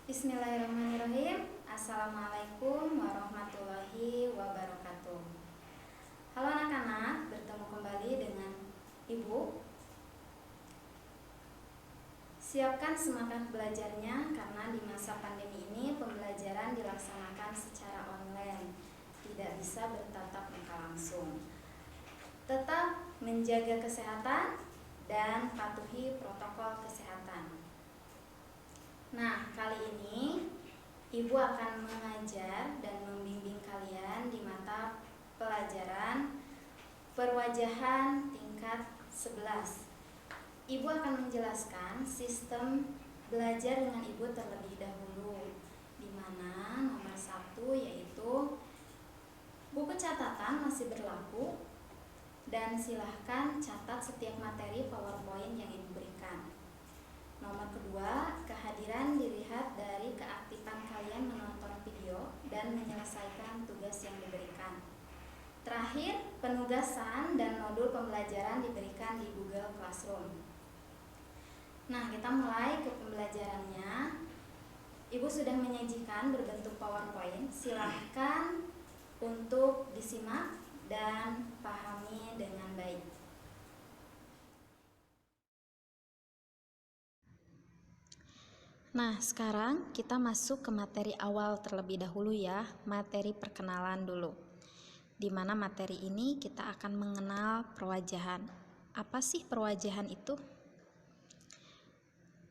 Bismillahirrahmanirrahim. Assalamualaikum warahmatullahi wabarakatuh. Halo anak-anak, bertemu kembali dengan Ibu. Siapkan semangat belajarnya karena di masa pandemi ini pembelajaran dilaksanakan secara online, tidak bisa bertatap muka langsung. Tetap menjaga kesehatan dan patuhi protokol kesehatan. Nah, kali ini Ibu akan mengajar dan membimbing kalian di mata pelajaran perwajahan tingkat 11. Ibu akan menjelaskan sistem belajar dengan Ibu terlebih dahulu, di mana nomor 1 yaitu buku catatan masih berlaku dan silahkan catat setiap materi PowerPoint yang Ibu berikan. Nomor kedua, kehadiran dilihat dari keaktifan kalian menonton video dan menyelesaikan tugas yang diberikan. Terakhir, penugasan dan modul pembelajaran diberikan di Google Classroom. Nah, kita mulai ke pembelajarannya. Ibu sudah menyajikan berbentuk PowerPoint. Silahkan untuk disimak dan pahami dengan baik. Nah, sekarang kita masuk ke materi awal terlebih dahulu ya, materi perkenalan dulu. Di mana materi ini kita akan mengenal perwajahan. Apa sih perwajahan itu?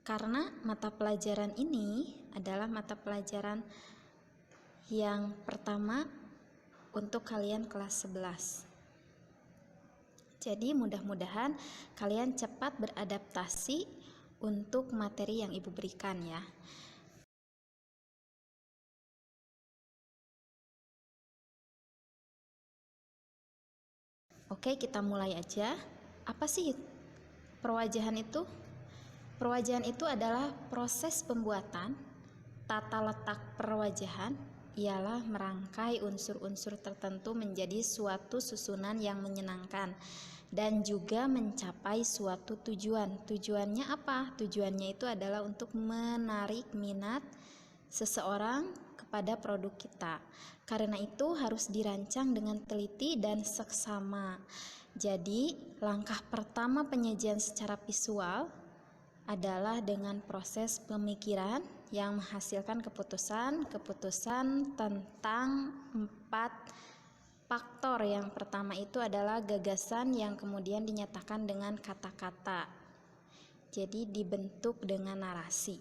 Karena mata pelajaran ini adalah mata pelajaran yang pertama untuk kalian kelas 11. Jadi mudah-mudahan kalian cepat beradaptasi untuk materi yang Ibu berikan ya. Oke, kita mulai aja. Apa sih perwajahan itu? Perwajahan itu adalah proses pembuatan tata letak perwajahan, ialah merangkai unsur-unsur tertentu menjadi suatu susunan yang menyenangkan dan juga mencapai suatu tujuan. Tujuannya apa? Tujuannya itu adalah untuk menarik minat seseorang kepada produk kita. Karena itu harus dirancang dengan teliti dan seksama. Jadi, langkah pertama penyajian secara visual adalah dengan proses pemikiran yang menghasilkan keputusan tentang 4 faktor. Yang pertama itu adalah gagasan yang kemudian dinyatakan dengan kata-kata. Jadi dibentuk dengan narasi.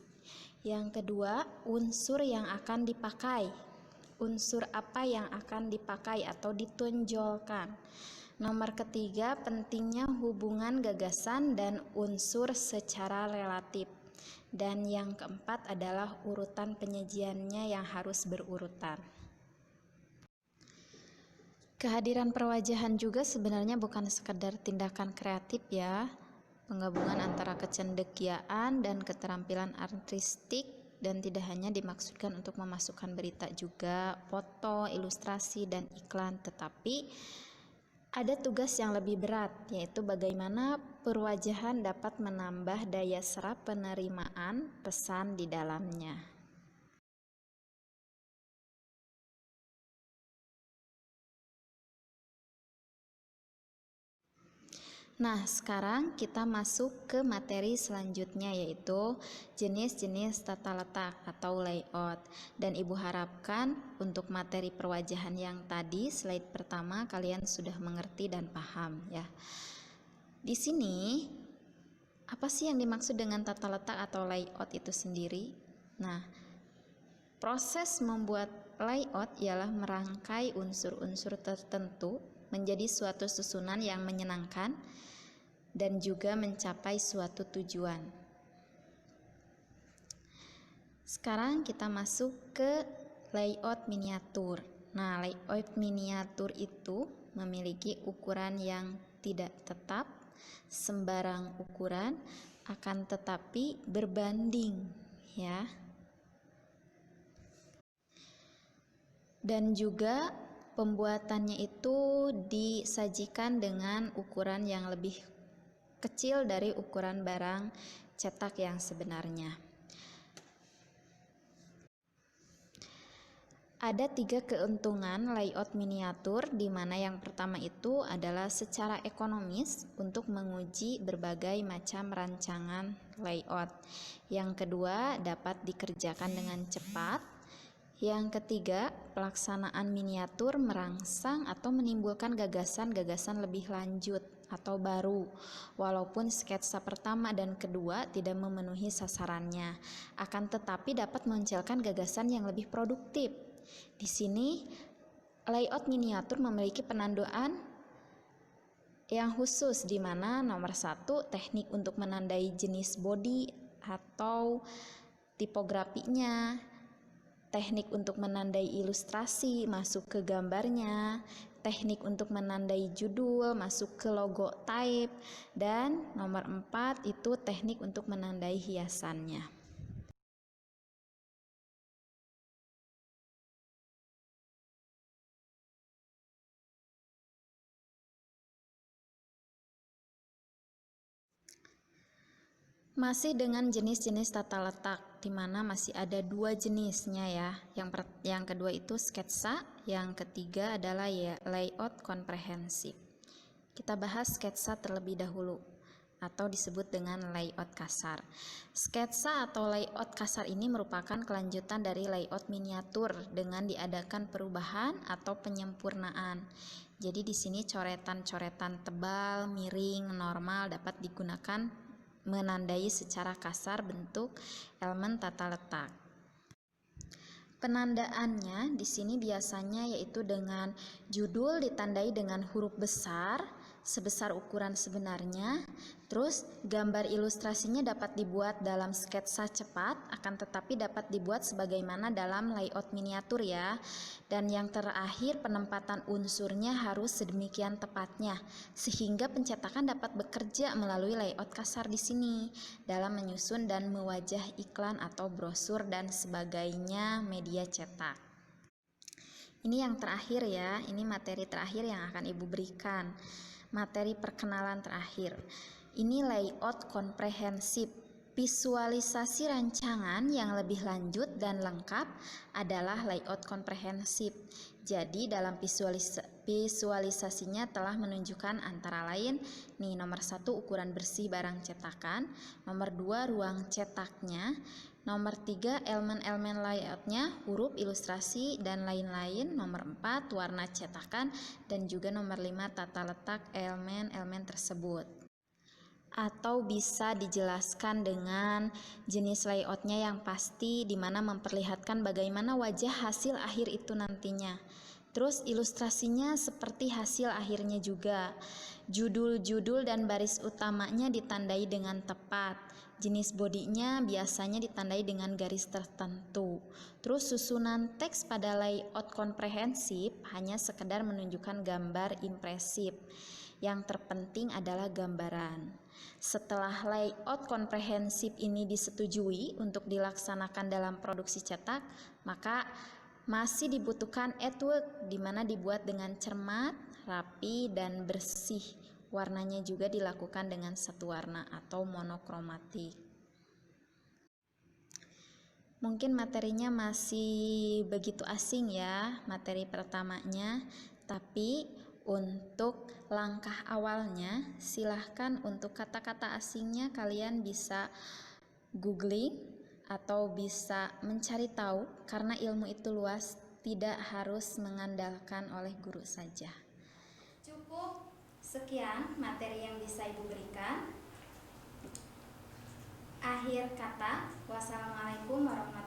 Yang kedua, unsur yang akan dipakai. Unsur apa yang akan dipakai atau ditonjolkan. Nomor ketiga, pentingnya hubungan gagasan dan unsur secara relatif. Dan yang keempat adalah urutan penyajiannya yang harus berurutan. Kehadiran perwajahan juga sebenarnya bukan sekedar tindakan kreatif ya. Penggabungan antara kecendekiaan dan keterampilan artistik, dan tidak hanya dimaksudkan untuk memasukkan berita juga, foto, ilustrasi, dan iklan, tetapi ada tugas yang lebih berat, yaitu bagaimana perwajahan dapat menambah daya serap penerimaan pesan di dalamnya. Nah, sekarang kita masuk ke materi selanjutnya, yaitu jenis-jenis tata letak atau layout. Dan Ibu harapkan untuk materi perwajahan yang tadi, slide pertama, kalian sudah mengerti dan paham ya. Di sini, apa sih yang dimaksud dengan tata letak atau layout itu sendiri? Nah, proses membuat layout ialah merangkai unsur-unsur tertentu menjadi suatu susunan yang menyenangkan dan juga mencapai suatu tujuan. Sekarang kita masuk ke layout miniatur. Nah, layout miniatur itu memiliki ukuran yang tidak tetap, sembarang ukuran, akan tetapi berbanding ya. Dan juga pembuatannya itu disajikan dengan ukuran yang lebih kecil dari ukuran barang cetak yang sebenarnya. Ada 3 keuntungan layout miniatur, di mana yang pertama itu adalah secara ekonomis untuk menguji berbagai macam rancangan layout. Yang kedua, dapat dikerjakan dengan cepat. Yang ketiga, pelaksanaan miniatur merangsang atau menimbulkan gagasan-gagasan lebih lanjut atau baru, walaupun sketsa pertama dan kedua tidak memenuhi sasarannya, akan tetapi dapat menghasilkan gagasan yang lebih produktif. Di sini, layout miniatur memiliki penandaan yang khusus, di mana nomor 1, teknik untuk menandai jenis body atau tipografinya, teknik untuk menandai ilustrasi masuk ke gambarnya, teknik untuk menandai judul masuk ke logo type, dan nomor 4 itu teknik untuk menandai hiasannya. Masih dengan jenis-jenis tata letak, di mana masih ada 2 jenisnya ya. Yang kedua itu sketsa, yang ketiga adalah layout komprehensif. Kita bahas sketsa terlebih dahulu, atau disebut dengan layout kasar. Sketsa atau layout kasar ini merupakan kelanjutan dari layout miniatur dengan diadakan perubahan atau penyempurnaan. Jadi di sini coretan-coretan tebal, miring, normal dapat digunakan menandai secara kasar bentuk elemen tata letak. Penandaannya di sini biasanya yaitu dengan judul ditandai dengan huruf besar sebesar ukuran sebenarnya, terus gambar ilustrasinya dapat dibuat dalam sketsa cepat, akan tetapi dapat dibuat sebagaimana dalam layout miniatur ya. Dan yang terakhir, penempatan unsurnya harus sedemikian tepatnya sehingga pencetakan dapat bekerja melalui layout kasar di sini dalam menyusun dan mewajah iklan atau brosur dan sebagainya media cetak. Ini yang terakhir ya, ini materi terakhir yang akan Ibu berikan. Materi perkenalan terakhir. Ini layout komprehensif. Visualisasi rancangan yang lebih lanjut dan lengkap adalah layout komprehensif. Jadi dalam visualisasinya telah menunjukkan antara lain nih, nomor 1 ukuran bersih barang cetakan, nomor 2 ruang cetaknya, nomor 3 elemen-elemen layoutnya, huruf, ilustrasi, dan lain-lain, nomor 4 warna cetakan, dan juga nomor 5 tata letak elemen-elemen tersebut. Atau bisa dijelaskan dengan jenis layoutnya yang pasti, di mana memperlihatkan bagaimana wajah hasil akhir itu nantinya. Terus ilustrasinya seperti hasil akhirnya juga. Judul-judul dan baris utamanya ditandai dengan tepat. Jenis bodinya biasanya ditandai dengan garis tertentu. Terus susunan teks pada layout komprehensif hanya sekedar menunjukkan gambar impresif. Yang terpenting adalah gambaran. Setelah layout komprehensif ini disetujui untuk dilaksanakan dalam produksi cetak, maka masih dibutuhkan artwork, di mana dibuat dengan cermat, rapi, dan bersih. Warnanya juga dilakukan dengan satu warna atau monokromatik. Mungkin materinya masih begitu asing ya, materi pertamanya, tapi untuk langkah awalnya silahkan untuk kata-kata asingnya kalian bisa googling atau bisa mencari tahu, karena ilmu itu luas, tidak harus mengandalkan oleh guru saja. Cukup sekian materi yang bisa Ibu berikan. Akhir kata, wassalamualaikum warahmatullahi wabarakatuh.